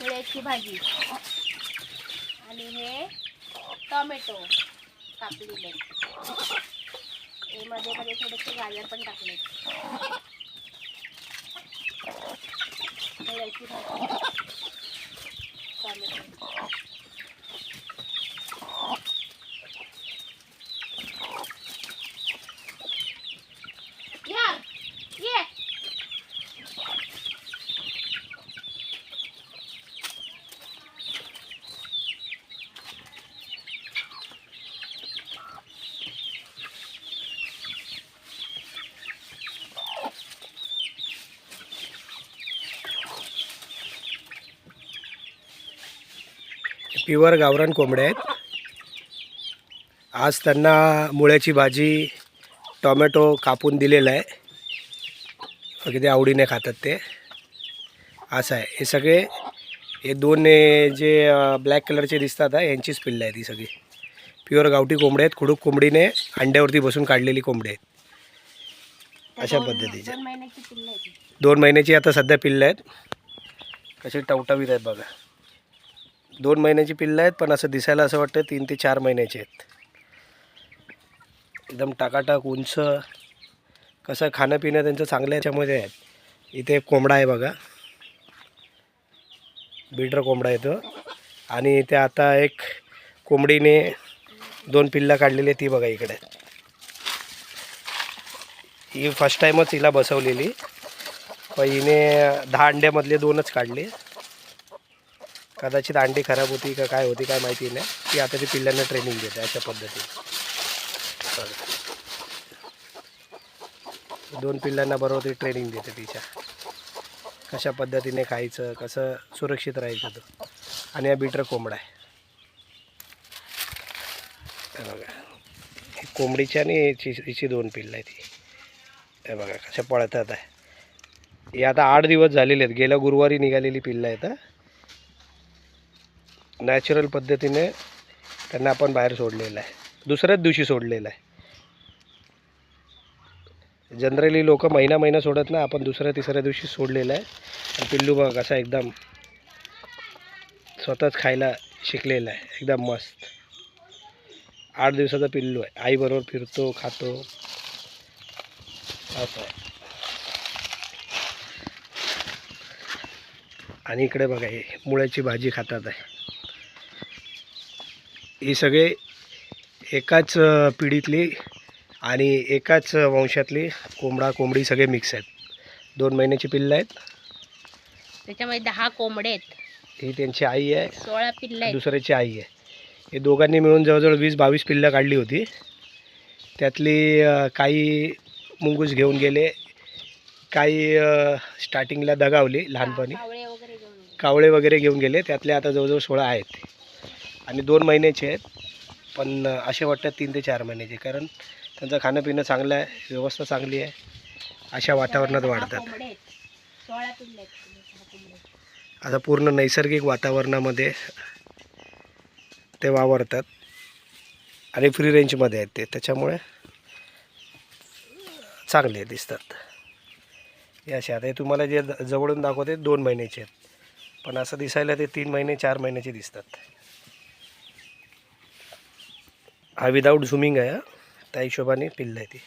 मुळ्याची भाजी आणि हे टोमॅटो कापलेले, हे मध्ये मध्ये थोडेसे गाजर पण टाकले. मुळ्याची भाजी, टोमॅटो. ये प्युअर गावरान कोंबड्या आहेत. आज त्यांना मुळ्याची भाजी टोमॅटो कापून दिलेला आहे. किती आवडीने खातात ते. असं आहे. हे सगळे हे दोन जे ब्लॅक कलरचे दिसतात यांचीच पिल्लं आहेत. ही सगळी प्युअर गावठी कोंबडे आहेत. खुडूक कोंबडीने अंड्यावरती बसून काढलेली कोंबडी आहेत. अशा पद्धतीचे 2 महिन्याची आता सध्या पिल्लं आहेत. कसे टवटवीत आहेत बघा. 2 महिन्याची पिल्लं आहेत, पण असं दिसायला असं वाटतं 3 ते 4 महिन्याचे आहेत. एकदम टाकाटाक उंच. कसं खाणं पिणं त्यांचं चांगलं याच्यामध्ये आहे. इथे एक कोंबडा आहे बघा, बीटर कोंबडा आहे तो. आणि इथे आता एक कोंबडीने 2 पिल्लं काढलेली ती बघा इकडे. ही फर्स्ट टाईमच हिला बसवलेली, पण हिने 10 अंड्यामधले 2च काढले. कदाचित अंडी खराब होती का काय होती काय माहिती नाही. ती आता ती पिल्लांना ट्रेनिंग देते अशा पद्धतीने. 2 पिल्लांना बरोबर ती ट्रेनिंग देते तिच्या, कशा पद्धतीने खायचं, कसं सुरक्षित राहायचं तो. आणि हा बीटर कोंबडा आहे बघा. ही कोंबडीची आणि हिची 2 पिल्लं आहेत. हे बघा कशा पळतात आहे. हे आता 8 दिवस झालेले आहेत. गेल्या गुरुवारी निघालेली पिल्लं आहेत. नॅचरल पद्धतीने त्यांना आपण बाहेर सोडलेलं आहे. दुसऱ्याच दिवशी सोडलेलं आहे. जनरली लोक महिना सोडत नाही, आपण दुसऱ्या तिसऱ्या दिवशी सोडलेलं आहे. आणि पिल्लू बघा कसा एकदम स्वतःच खायला शिकलेला आहे. एकदम मस्त 8 दिवसाचा पिल्लू आहे. आईबरोबर फिरतो, खातो, असं आहे. आणि इकडे बघा हे मुळ्याची भाजी खातात आहे. ही सगळे एकाच पिढीतली आणि एकाच वंशातली कोंबडा कोंबडी सगळे मिक्स आहेत. 2 महिन्याची पिल्लं आहेत. त्याच्यामध्ये 10 कोंबडे आहेत. ही त्यांची आई आहे. 16 पिल्लं आहेत. दुसऱ्याची आई आहे. हे दोघांनी मिळून जवळजवळ 20-22 पिल्लं काढली होती. त्यातली काही मुंगूस घेऊन गेले, काही स्टार्टिंगला दगावली लहानपणी, कावळे वगैरे घेऊन गेले. त्यातले आता जवळजवळ 16 आहेत. आणि 2 महिन्याचे आहेत, पण असे वाटतात 3 ते 4 महिन्याचे. कारण त्यांचं खाणं पिणं चांगलं आहे, व्यवस्था चांगली आहे. अशा वातावरणात वाढतात. आता पूर्ण नैसर्गिक वातावरणामध्ये ते वावरतात आणि फ्री रेंजमध्ये आहेत ते, त्याच्यामुळे चांगले दिसतात. हे असे आता हे तुम्हाला जे जवळून दाखवते 2 महिन्याचे आहेत, पण असं दिसायला ते 3 महिने 4 महिन्याचे दिसतात. हा विदाऊट झूमिंग आहे, त्या हिशोबाने पिल्लं आहे ती.